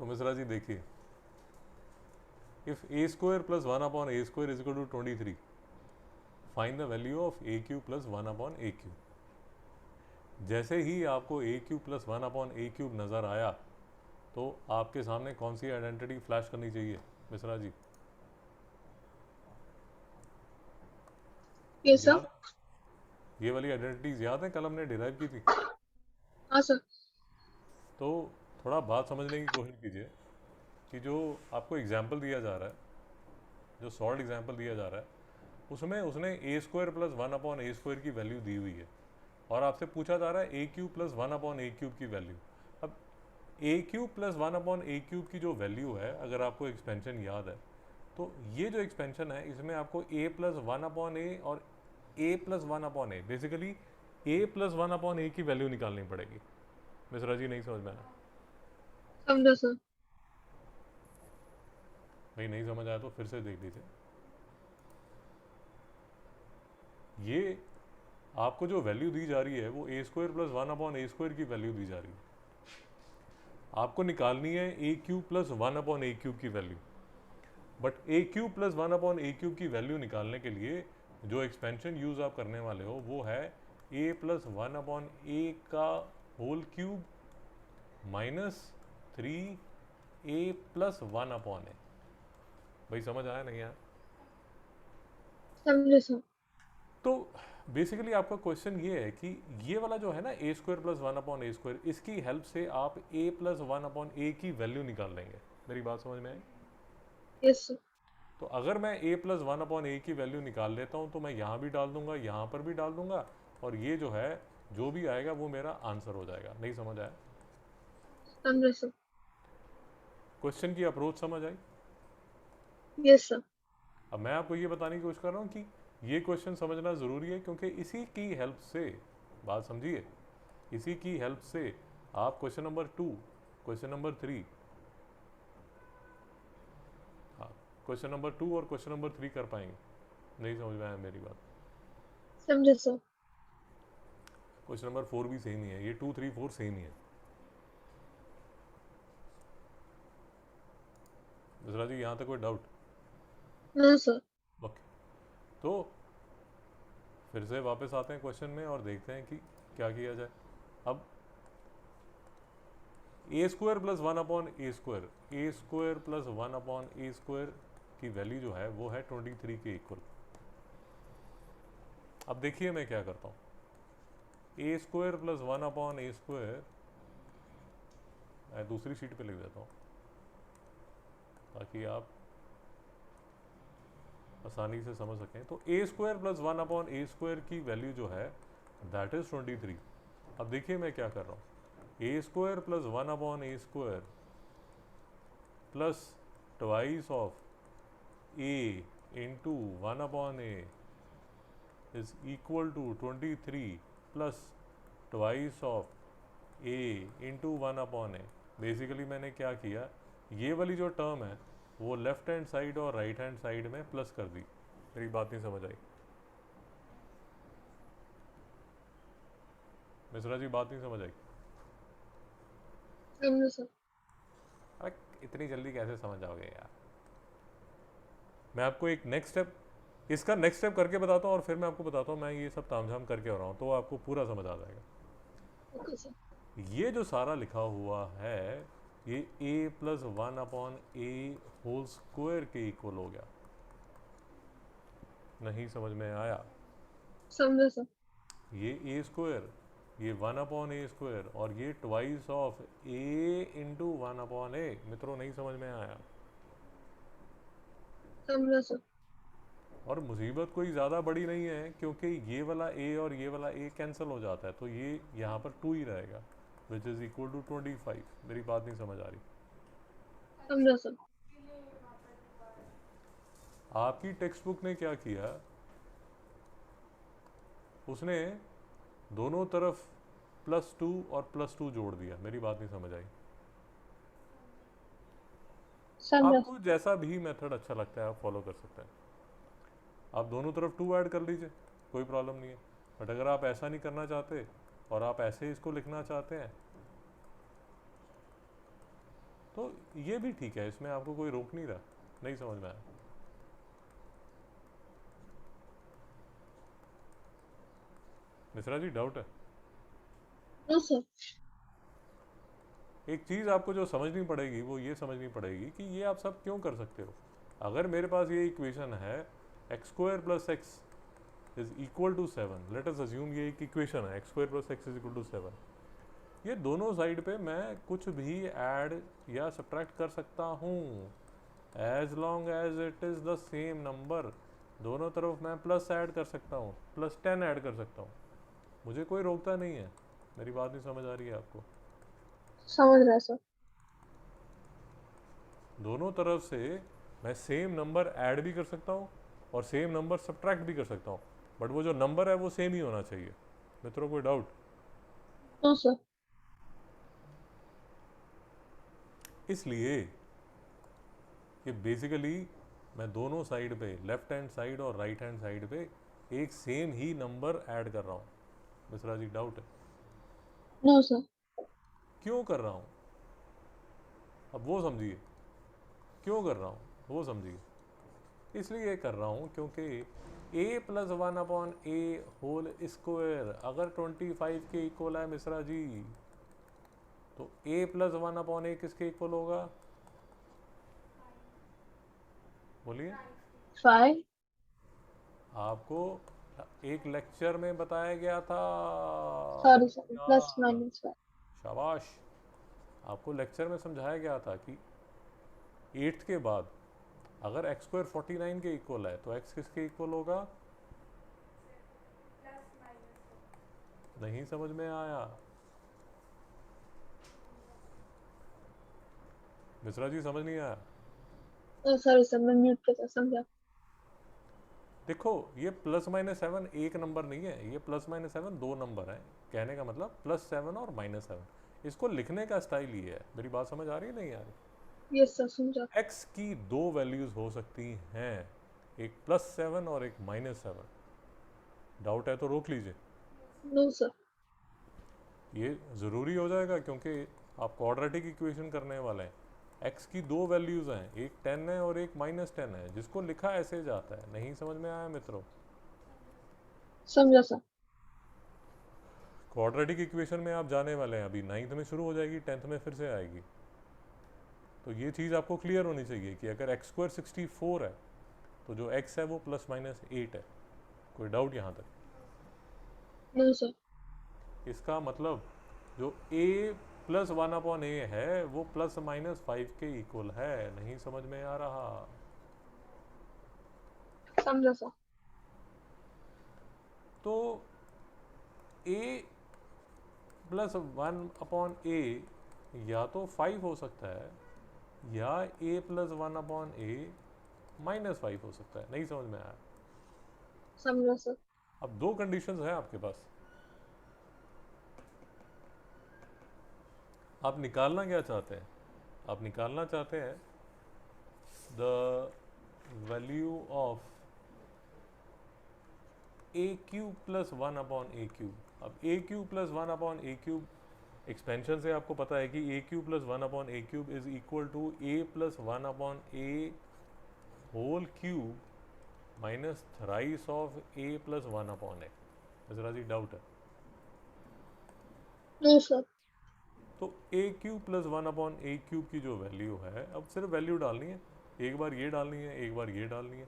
तो मिश्रा जी देखिए, if a square plus one upon a square is equal to 23, find the value of a cube plus one upon a cube. जैसे ही आपको a cube plus one upon a cube नज़र आया तो आपके सामने कौन सी आइडेंटिटी फ्लैश करनी चाहिए मिश्रा जी? Yes sir. याद, ये वाली आइडेंटिटीज याद है कल हमने डिराइव की थी? हाँ सर। तो थोड़ा बात समझने की कोशिश कीजिए कि जो आपको एग्जाम्पल दिया जा रहा है, जो सॉल्ड एग्जाम्पल दिया जा रहा है, उसमें उसने ए square plus one upon a square की वैल्यू दी हुई है और आपसे पूछा जा रहा है ए cube plus one upon a cube की वैल्यू। अब ए cube plus one upon a cube की जो वैल्यू है, अगर आपको एक्सपेंशन याद है, तो ये जो एक्सपेंशन है इसमें आपको ए प्लस वन अपॉन ए और ए plus one upon a, basically A plus one upon ए की वैल्यू निकालनी पड़ेगी। मिश्रा जी नहीं समझ में आया? समझा सर। भाई नहीं समझ आया तो फिर से देख लीजिए। ये आपको जो वैल्यू दी जा रही है वो ए square plus one upon a square की वैल्यू दी जा रही है। आपको निकालनी है ए cube plus one upon a cube की value. But A cube plus one upon a cube की वैल्यू निकालने के लिए जो एक्सपेंशन यूज आप करने वाले हो वो है ए प्लस वन अपॉन ए का होल क्यूब माइनस 3 ए प्लस वन अपॉन ए। भाई समझ आया नहीं आया? समझा सर। तो बेसिकली आपका क्वेश्चन ये है कि ये वाला जो है ना ए square plus one upon a square, इसकी हेल्प से आप ए प्लस वन अपॉन ए की वैल्यू निकाल लेंगे। मेरी बात समझ में आई? Yes sir. तो अगर मैं ए प्लस वन अपॉन ए की वैल्यू निकाल लेता हूँ तो मैं यहाँ भी डाल दूंगा, यहाँ पर भी डाल दूंगा, और ये जो है जो भी आएगा वो मेरा आंसर हो जाएगा। नहीं समझ आया? समझा सर। क्वेश्चन की अप्रोच समझ आई? Yes sir. अब मैं आपको ये बताने की कोशिश कर रहा हूँ कि ये क्वेश्चन समझना ज़रूरी है, क्योंकि इसी की हेल्प से, बात समझिए, इसी की हेल्प से आप क्वेश्चन नंबर 2, क्वेश्चन नंबर 3, हाँ, क्वेश्चन नंबर 2 और क्वेश्चन नंबर 3 कर पाएंगे। नहीं समझ में आया मेरी बात? समझा सर। क्वेश्चन नंबर 4 भी सेम ही है, ये 2 3 4 सेम ही है। मिश्रा जी यहाँ तक कोई डाउट? No sir. ओके, तो फिर से वापस आते हैं क्वेश्चन में और देखते हैं कि क्या किया जाए। अब ए square plus one upon a square, A square plus one upon a square की वैल्यू जो है वो है 23 के इक्वल। अब देखिए मैं क्या करता हूँ, a square plus one upon a square मैं दूसरी शीट पे लिख देता हूँ ताकि आप आसानी से समझ सकें। तो ए square plus one upon a square की वैल्यू जो है दैट इज 23। अब देखिए मैं क्या कर रहा हूँ, a square plus one upon a square plus twice of a into one upon a is equal to 23 plus twice of a into one upon a. Basically मैंने क्या किया, ये वाली जो टर्म है वो लेफ्ट हैंड साइड और right hand side में प्लस कर दी। मेरी बात नहीं समझ आई? मिश्रा जी बात नहीं समझ आई? समझा सर। अरे इतनी जल्दी कैसे समझ जाओगे यार? मैं आपको एक नेक्स्ट स्टेप, इसका नेक्स्ट स्टेप करके बताता हूँ और फिर मैं आपको बताता हूँ मैं ये सब तामझाम करके हो रहा हूँ, तो आपको पूरा समझ आ जाएगा। Okay sir. ये जो सारा लिखा हुआ है ये a plus one upon a whole square के इक्वल हो गया। नहीं समझ में आया? समझा सर। ये ए स्क्वायर, ये वन अपॉन ए स्क्वायर, और ये twice of a into one upon a. मित्रों नहीं समझ में आया? समझा सर। और मुसीबत कोई ज़्यादा बड़ी नहीं है, क्योंकि ये वाला ए और ये वाला ए कैंसिल हो जाता है, तो ये यहाँ पर 2 ही रहेगा, विच इज़ इक्वल टू 25। मेरी बात नहीं समझ आ रही? समझा सर। आपकी टेक्स्ट बुक ने क्या किया, उसने दोनों तरफ +2 और +2 जोड़ दिया। मेरी बात नहीं समझ आई? समझा आपको जैसा भी मेथड अच्छा लगता है आप फॉलो कर सकते हैं। आप दोनों तरफ 2 ऐड कर लीजिए, कोई प्रॉब्लम नहीं है। बट अगर आप ऐसा नहीं करना चाहते और आप ऐसे इसको लिखना चाहते हैं तो ये भी ठीक है, इसमें आपको कोई रोक नहीं रहा। नहीं समझ में आया? मिश्रा जी डाउट है? No sir. एक चीज़ आपको जो समझनी पड़ेगी वो ये समझनी पड़ेगी कि ये आप सब क्यों कर सकते हो। अगर मेरे पास ये इक्वेशन है x square plus x is equal to 7, let us assume ये एक इक्वेशन है x square plus x is equal to 7, ये दोनों साइड पे मैं कुछ भी ऐड या सब्ट्रैक्ट कर सकता हूँ as long as it is the same number. दोनों तरफ मैं प्लस ऐड कर सकता हूँ, +10 ऐड कर सकता हूँ, मुझे कोई रोकता नहीं है। मेरी बात नहीं समझ आ रही है आपको? समझ रहा है सर। दोनों तरफ से मैं सेम नंबर ऐड भी कर सकता हूँ और सेम नंबर सब्ट्रैक्ट भी कर सकता हूँ, बट वो जो नंबर है वो सेम ही होना चाहिए। मित्रों कोई डाउट? No sir. इसलिए कि बेसिकली मैं दोनों साइड पे, लेफ्ट हैंड साइड और राइट हैंड साइड पे, एक सेम ही नंबर ऐड कर रहा हूँ। मिश्रा जी डाउट है? No sir. क्यों कर रहा हूँ अब वो समझिए, क्यों कर रहा हूँ वो समझिए। इसलिए कर रहा हूँ क्योंकि a+1/a होल स्क्वायर अगर 25 के इक्वल है मिश्रा जी, तो a+1/a किसके इक्वल होगा? बोलिए। 5। आपको एक लेक्चर में बताया गया था, सॉरी सर, बच्चा। +-5। शाबाश। आपको लेक्चर में समझाया गया था कि 8th के बाद अगर एक्स स्क्वायर 49 के इक्वल है तो एक्स किसके इक्वल होगा? नहीं समझ में आया? मिश्रा जी समझ नहीं आया? ओ सॉरी सर, मैं म्यूट पे था, समझा। देखो ये +-7 एक नंबर नहीं है, ये +-7 दो नंबर है। कहने का मतलब +7 और -7, इसको लिखने का स्टाइल ये है। मेरी बात समझ आ रही है नहीं आ रही? यस सर, समझा। एक्स की दो वैल्यूज हो सकती हैं, एक +7 और एक -7। डाउट है तो रोक लीजिए। No sir. ये ज़रूरी हो जाएगा क्योंकि आप क्वाड्रेटिक इक्वेशन करने वाले हैं। एक्स की दो वैल्यूज़ हैं, एक 10 है और एक -10 है, जिसको लिखा ऐसे जाता है। नहीं समझ में आया मित्रों? समझा सर। क्वाड्रेटिक इक्वेशन में आप जाने वाले हैं, अभी 9th में शुरू हो जाएगी, 10th में फिर से आएगी। तो ये चीज़ आपको क्लियर होनी चाहिए कि अगर एक्स स्क्वायर 64 है तो जो एक्स है वो +-8 है। कोई डाउट यहाँ तक? No sir. इसका मतलब जो a+1/a है वो ±5 के इक्वल है। नहीं समझ में आ रहा? समझा सर। तो a+1/a या तो 5 हो सकता है या a+1/a -5 हो सकता है। नहीं समझ में आया? समझा सर। अब दो कंडीशंस हैं आपके पास। आप निकालना क्या चाहते हैं? आप निकालना चाहते हैं the value of a³ + 1/a³। अब a³ + 1/a³ एक्सपेंशन से आपको पता है कि a³ + 1/a³ is equal to a+1/a whole cube minus thrice of a+1/a। जरा जी डाउट है? No sir. तो a³ + 1/a³ की जो वैल्यू है, अब सिर्फ वैल्यू डालनी है, एक बार ये डालनी है एक बार ये डालनी है,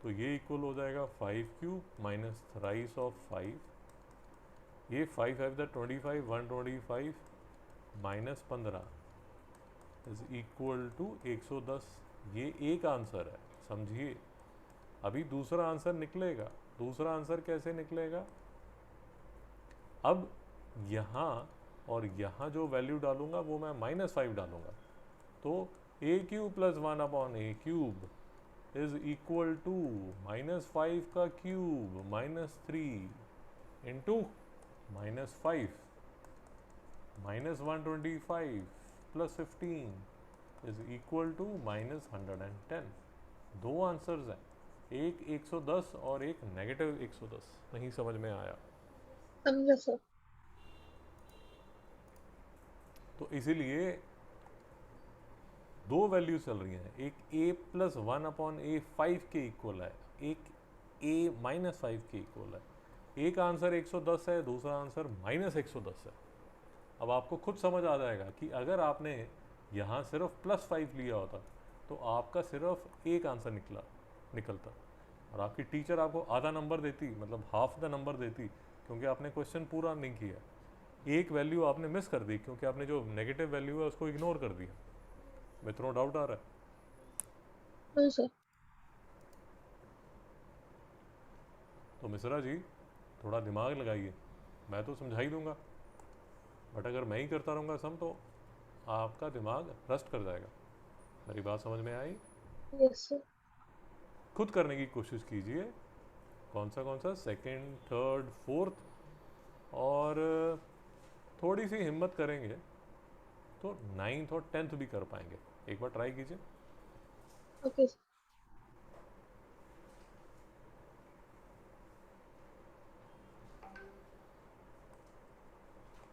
तो ये इक्वल हो जाएगा 5³ माइनस थ्राइस ऑफ 5। ये 5×5 = 125 माइनस 15 इज इक्वल टू 110। ये एक आंसर है, समझिए। अभी दूसरा आंसर निकलेगा। दूसरा आंसर कैसे निकलेगा? अब यहाँ और यहाँ जो वैल्यू डालूंगा वो मैं -5 डालूंगा, तो a³ + 1/a³ is equal to -5 का cube -3 into -5 -125 + 15 is equal to -110। दो आंसर्स हैं, एक 110 और एक -110। नहीं समझ में आया? समझा सर। तो इसीलिए दो वैल्यू चल रही हैं, एक a प्लस वन अपॉन ए 5 के इक्वल है, एक a माइनस 5 के इक्वल है। एक आंसर 110 है, दूसरा आंसर माइनस 110 है। अब आपको खुद समझ आ जाएगा कि अगर आपने यहाँ सिर्फ +5 लिया होता तो आपका सिर्फ एक आंसर निकलता, और आपकी टीचर आपको आधा नंबर देती, मतलब हाफ द नंबर देती, क्योंकि आपने क्वेश्चन पूरा नहीं किया। एक वैल्यू आपने मिस कर दी क्योंकि आपने जो नेगेटिव वैल्यू है उसको इग्नोर कर दिया। मित्रों, डाउट आ रहा है? No sir. तो मिश्रा जी, थोड़ा दिमाग लगाइए। मैं तो समझा ही दूंगा, बट अगर मैं ही करता रहूँगा सम तो आपका दिमाग रस्ट कर जाएगा। मेरी बात समझ में आई? Yes sir. खुद करने की कोशिश कीजिए। कौन सा सेकंड, थर्ड, फोर्थ, और थोड़ी सी हिम्मत करेंगे तो नाइन्थ और 10th भी कर पाएंगे। एक बार ट्राई कीजिए। Okay sir.